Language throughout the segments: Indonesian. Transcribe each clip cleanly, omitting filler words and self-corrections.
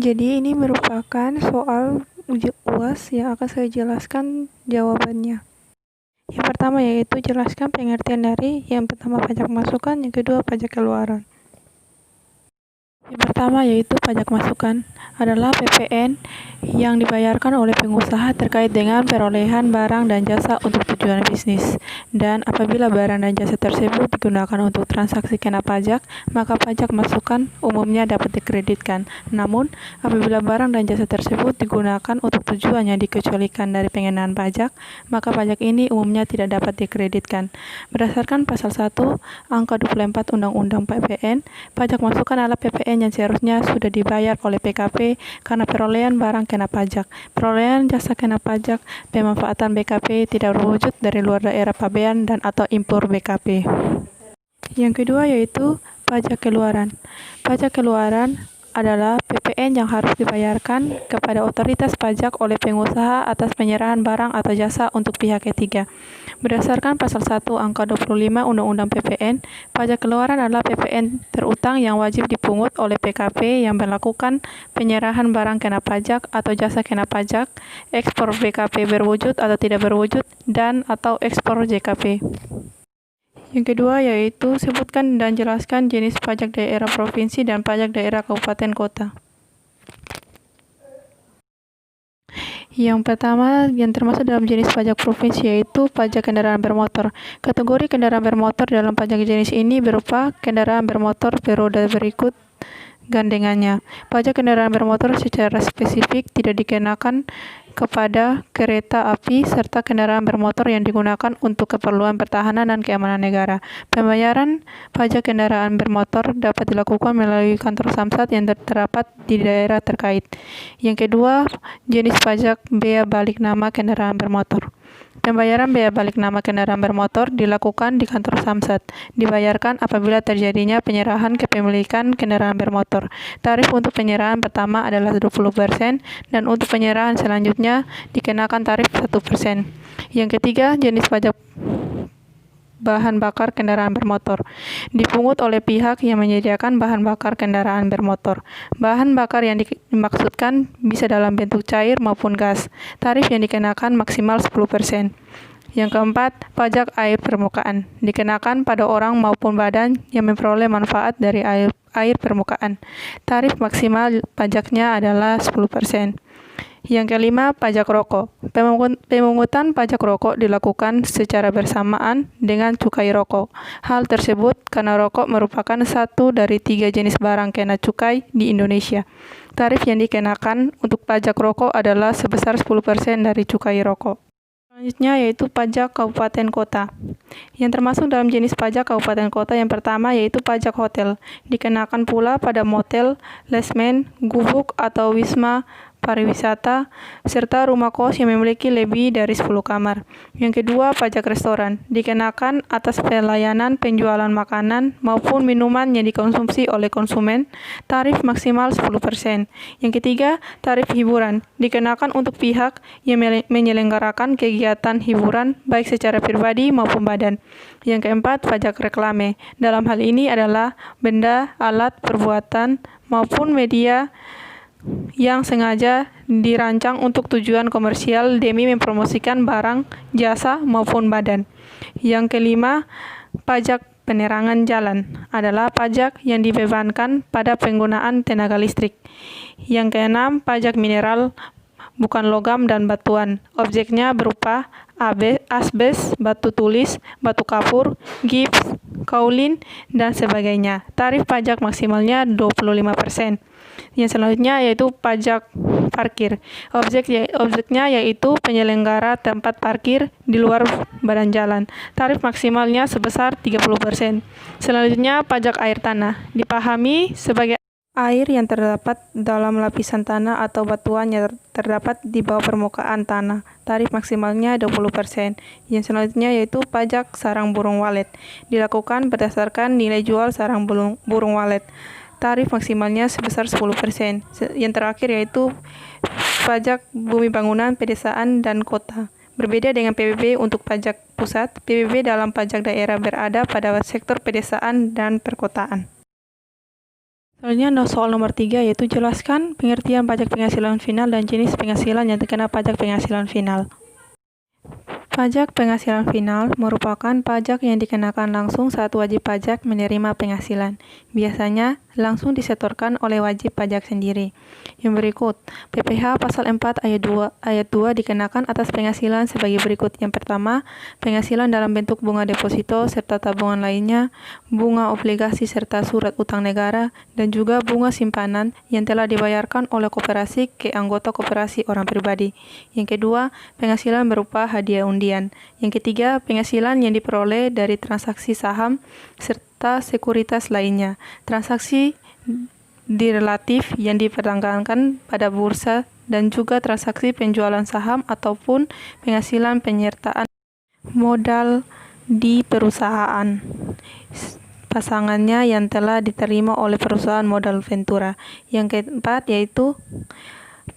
Jadi ini merupakan soal uji UAS yang akan saya jelaskan jawabannya. Yang pertama yaitu jelaskan pengertian dari yang pertama pajak masukan, yang kedua pajak keluaran. Yang pertama yaitu pajak masukan adalah PPN yang dibayarkan oleh pengusaha terkait dengan perolehan barang dan jasa untuk tujuan bisnis. Dan apabila barang dan jasa tersebut digunakan untuk transaksi kena pajak, maka pajak masukan umumnya dapat dikreditkan. Namun, apabila barang dan jasa tersebut digunakan untuk tujuan yang dikecualikan dari pengenaan pajak, maka pajak ini umumnya tidak dapat dikreditkan. Berdasarkan pasal 1 angka 24 Undang-Undang PPN, pajak masukan adalah PPN yang seharusnya sudah dibayar oleh PKP karena perolehan barang kena pajak, perolehan jasa kena pajak, pemanfaatan BKP tidak berwujud dari luar daerah pabean dan atau impor BKP. Yang kedua yaitu pajak keluaran. Pajak keluaran adalah PPN yang harus dibayarkan kepada otoritas pajak oleh pengusaha atas penyerahan barang atau jasa untuk pihak ketiga. Berdasarkan pasal 1 angka 25 Undang-Undang PPN, pajak keluaran adalah PPN terutang yang wajib dipungut oleh PKP yang melakukan penyerahan barang kena pajak atau jasa kena pajak, ekspor BKP berwujud atau tidak berwujud, dan atau ekspor JKP. Yang kedua yaitu sebutkan dan jelaskan jenis pajak daerah provinsi dan pajak daerah kabupaten kota. Yang pertama yang termasuk dalam jenis pajak provinsi yaitu pajak kendaraan bermotor. Kategori kendaraan bermotor dalam pajak jenis ini berupa kendaraan bermotor beroda berikut gandengannya. Pajak kendaraan bermotor secara spesifik tidak dikenakan kepada kereta api serta kendaraan bermotor yang digunakan untuk keperluan pertahanan dan keamanan negara. Pembayaran pajak kendaraan bermotor dapat dilakukan melalui kantor Samsat yang terdapat di daerah terkait. Yang kedua, jenis pajak bea balik nama kendaraan bermotor. Pembayaran bea balik nama kendaraan bermotor dilakukan di kantor Samsat. Dibayarkan apabila terjadinya penyerahan kepemilikan kendaraan bermotor. Tarif untuk penyerahan pertama adalah 20% dan untuk penyerahan selanjutnya dikenakan tarif 1%. Yang ketiga, jenis pajak bahan bakar kendaraan bermotor. Dipungut oleh pihak yang menyediakan bahan bakar kendaraan bermotor. Bahan bakar yang dimaksudkan bisa dalam bentuk cair maupun gas. Tarif yang dikenakan maksimal 10%. Yang keempat, pajak air permukaan. Dikenakan pada orang maupun badan yang memperoleh manfaat dari air permukaan. Tarif maksimal pajaknya adalah 10%. Yang kelima, pajak rokok. Pemungutan pajak rokok dilakukan secara bersamaan dengan cukai rokok. Hal tersebut karena rokok merupakan satu dari 3 jenis barang kena cukai di Indonesia. Tarif yang dikenakan untuk pajak rokok adalah sebesar 10% dari cukai rokok. Selanjutnya yaitu pajak kabupaten kota. Yang termasuk dalam jenis pajak kabupaten kota yang pertama yaitu pajak hotel. Dikenakan pula pada motel, lesmen, gubuk atau wisma pariwisata, serta rumah kos yang memiliki lebih dari 10 kamar. Yang kedua, pajak restoran. Dikenakan atas pelayanan penjualan makanan maupun minuman yang dikonsumsi oleh konsumen, tarif maksimal 10%. Yang ketiga, tarif hiburan. Dikenakan untuk pihak yang menyelenggarakan kegiatan hiburan baik secara pribadi maupun badan. Yang keempat, pajak reklame. Dalam hal ini adalah benda, alat, perbuatan, maupun media yang sengaja dirancang untuk tujuan komersial demi mempromosikan barang, jasa, maupun badan. Yang kelima, pajak penerangan jalan adalah pajak yang dibebankan pada penggunaan tenaga listrik. Yang keenam, pajak mineral bukan logam dan batuan. Objeknya berupa asbes, batu tulis, batu kapur, gips, kaulin, dan sebagainya. Tarif pajak maksimalnya 25%. Yang selanjutnya yaitu pajak parkir. Objeknya yaitu penyelenggara tempat parkir di luar badan jalan. Tarif maksimalnya sebesar 30%. Selanjutnya pajak air tanah. Dipahami sebagai air yang terdapat dalam lapisan tanah atau batuan yang terdapat di bawah permukaan tanah. Tarif maksimalnya 20%. Yang selanjutnya yaitu pajak sarang burung walet. Dilakukan berdasarkan nilai jual sarang burung walet. Tarif maksimalnya sebesar 10%. Yang terakhir yaitu pajak bumi bangunan, pedesaan, dan kota. Berbeda dengan PBB untuk pajak pusat, PBB dalam pajak daerah berada pada sektor pedesaan dan perkotaan. Soalnya soal nomor 3 yaitu jelaskan pengertian pajak penghasilan final dan jenis penghasilan yang terkena pajak penghasilan final. Pajak penghasilan final merupakan pajak yang dikenakan langsung saat wajib pajak menerima penghasilan. Biasanya langsung disetorkan oleh wajib pajak sendiri. Yang berikut, PPh pasal 4 ayat 2 dikenakan atas penghasilan sebagai berikut. Yang pertama, penghasilan dalam bentuk bunga deposito serta tabungan lainnya, bunga obligasi serta surat utang negara, dan juga bunga simpanan yang telah dibayarkan oleh koperasi ke anggota koperasi orang pribadi. Yang kedua, penghasilan berupa hadiah undian. Yang ketiga, penghasilan yang diperoleh dari transaksi saham serta sekuritas lainnya. Transaksi derelatif yang diperdagangkan pada bursa dan juga transaksi penjualan saham ataupun penghasilan penyertaan modal di perusahaan pasangannya yang telah diterima oleh perusahaan modal ventura. Yang keempat yaitu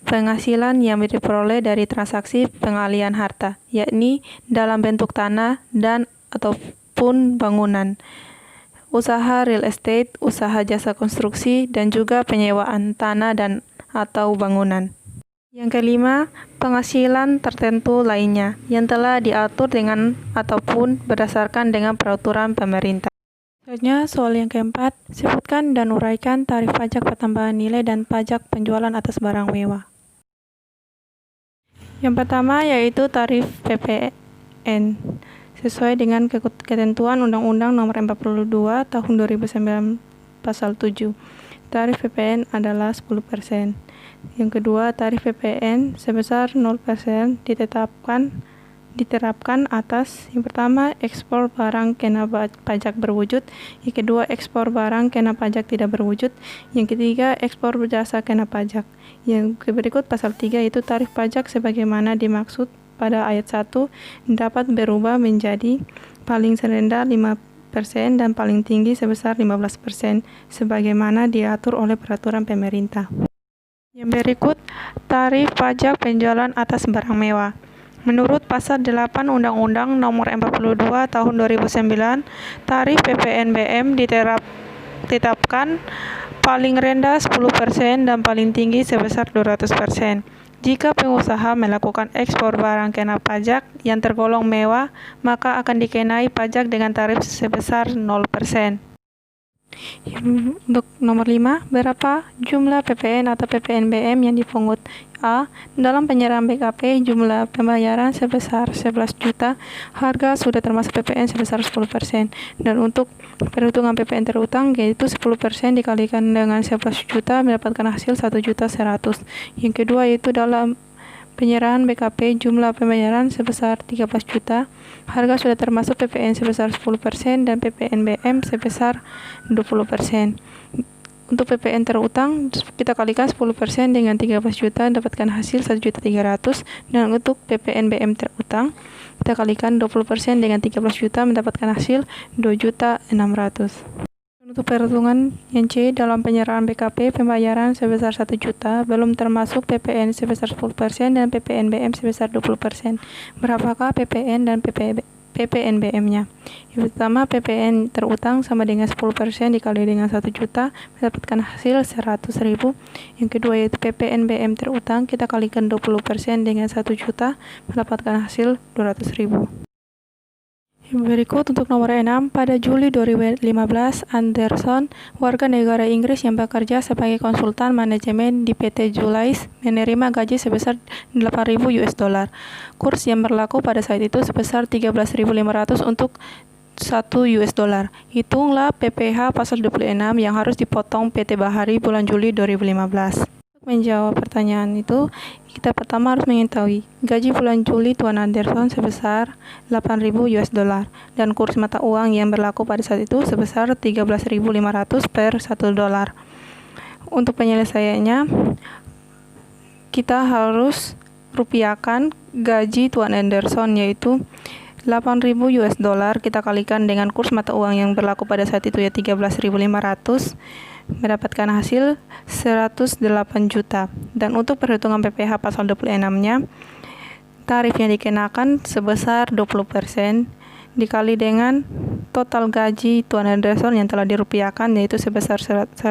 penghasilan yang diperoleh dari transaksi pengalihan harta, yakni dalam bentuk tanah dan ataupun bangunan, usaha real estate, usaha jasa konstruksi, dan juga penyewaan tanah dan atau bangunan. Yang kelima, penghasilan tertentu lainnya yang telah diatur dengan ataupun berdasarkan dengan peraturan pemerintah. Selanjutnya, soal yang keempat, sebutkan dan uraikan tarif pajak pertambahan nilai dan pajak penjualan atas barang mewah. Yang pertama yaitu tarif PPN sesuai dengan ketentuan Undang-Undang Nomor 42 Tahun 2009 Pasal 7. Tarif PPN adalah 10%. Yang kedua, tarif PPN sebesar 0% diterapkan atas yang pertama ekspor barang kena pajak berwujud, yang kedua ekspor barang kena pajak tidak berwujud, yang ketiga ekspor jasa kena pajak. Yang berikut pasal 3 yaitu tarif pajak sebagaimana dimaksud pada ayat 1 dapat berubah menjadi paling rendah 5% dan paling tinggi sebesar 15% sebagaimana diatur oleh peraturan pemerintah. Yang berikut tarif pajak penjualan atas barang mewah. Menurut pasal 8 Undang-Undang Nomor 42 Tahun 2009, tarif PPNBM ditetapkan paling rendah 10% dan paling tinggi sebesar 200%. Jika pengusaha melakukan ekspor barang kena pajak yang tergolong mewah, maka akan dikenai pajak dengan tarif sebesar 0%. Untuk nomor 5, berapa jumlah PPN atau PPNBM yang dipungut? A. Dalam penyerahan BKP, jumlah pembayaran sebesar 11 juta, harga sudah termasuk PPN sebesar 10%. Dan untuk perhitungan PPN terutang, yaitu 10% dikalikan dengan 11 juta mendapatkan hasil 1.100.000. Yang kedua yaitu dalam penyerahan BKP, jumlah pembayaran sebesar 13 juta, harga sudah termasuk PPN sebesar 10% dan PPNBM sebesar 20%. Untuk PPN terutang, kita kalikan 10% dengan 13 juta mendapatkan hasil 1.300.000, dan untuk PPNBM terutang, kita kalikan 20% dengan 13 juta mendapatkan hasil 2.600.000. Untuk perhitungan yang C, dalam penyerahan BKP, pembayaran sebesar 1 juta, belum termasuk PPN sebesar 10% dan PPNBM sebesar 20%. Berapakah PPN dan PPNBM-nya? Yang pertama, PPN terutang sama dengan 10% dikali dengan 1 juta, mendapatkan hasil 100.000. Yang kedua yaitu PPNBM terutang, kita kalikan 20% dengan 1 juta, mendapatkan hasil 200.000. Berikut untuk nomor 6, pada Juli 2015, Anderson, warga negara Inggris yang bekerja sebagai konsultan manajemen di PT Julius, menerima gaji sebesar $8.000. Kurs yang berlaku pada saat itu sebesar 13.500 untuk $1. Hitunglah PPh pasal 26 yang harus dipotong PT Bahari bulan Juli 2015. Menjawab pertanyaan itu, kita pertama harus mengetahui gaji bulan Juli Tuan Anderson sebesar $8.000 dan kurs mata uang yang berlaku pada saat itu sebesar 13.500 per $1. Untuk penyelesaiannya, kita harus rupiahkan gaji Tuan Anderson yaitu $8.000 kita kalikan dengan kurs mata uang yang berlaku pada saat itu ya 13.500, mendapatkan hasil 108 juta. Dan untuk perhitungan PPh pasal 26-nya, tarif yang dikenakan sebesar 20% dikali dengan total gaji Tuan Anderson yang telah dirupiahkan yaitu sebesar 108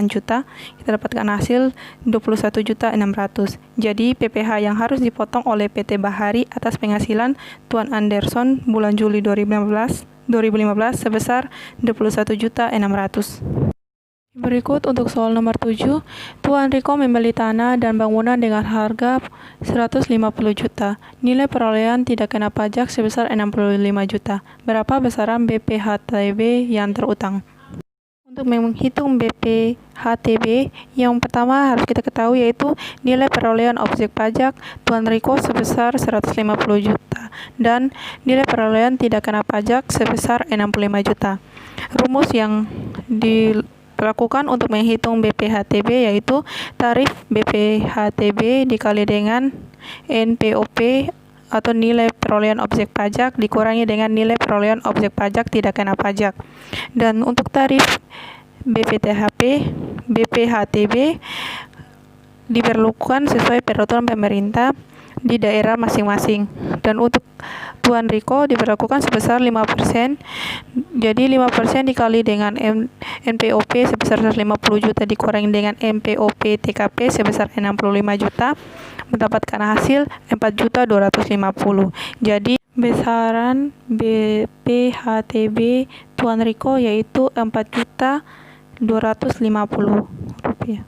juta, kita dapatkan hasil 21.600.000. Jadi PPh yang harus dipotong oleh PT Bahari atas penghasilan Tuan Anderson bulan Juli 2015 sebesar 21.600.000. Berikut untuk soal nomor 7, Tuan Riko membeli tanah dan bangunan dengan harga 150 juta. Nilai perolehan tidak kena pajak sebesar 65 juta. Berapa besaran BPHTB yang terutang? Untuk menghitung BPHTB, yang pertama harus kita ketahui yaitu nilai perolehan objek pajak Tuan Riko sebesar 150 juta dan nilai perolehan tidak kena pajak sebesar 65 juta. Rumus yang dilakukan untuk menghitung BPHTB yaitu tarif BPHTB dikali dengan NPOP atau nilai perolehan objek pajak dikurangi dengan nilai perolehan objek pajak tidak kena pajak. Dan untuk tarif BPHTB diberlakukan sesuai peraturan pemerintah di daerah masing-masing. Dan untuk Tuan Riko diberlakukan sebesar 5%. Jadi 5% dikali dengan NPOP sebesar 150 juta dikurangi dengan NPOP TKP sebesar 65 juta mendapatkan hasil 4.250.000. Jadi besaran BPHTB Tuan Riko yaitu 4.250.000 rupiah.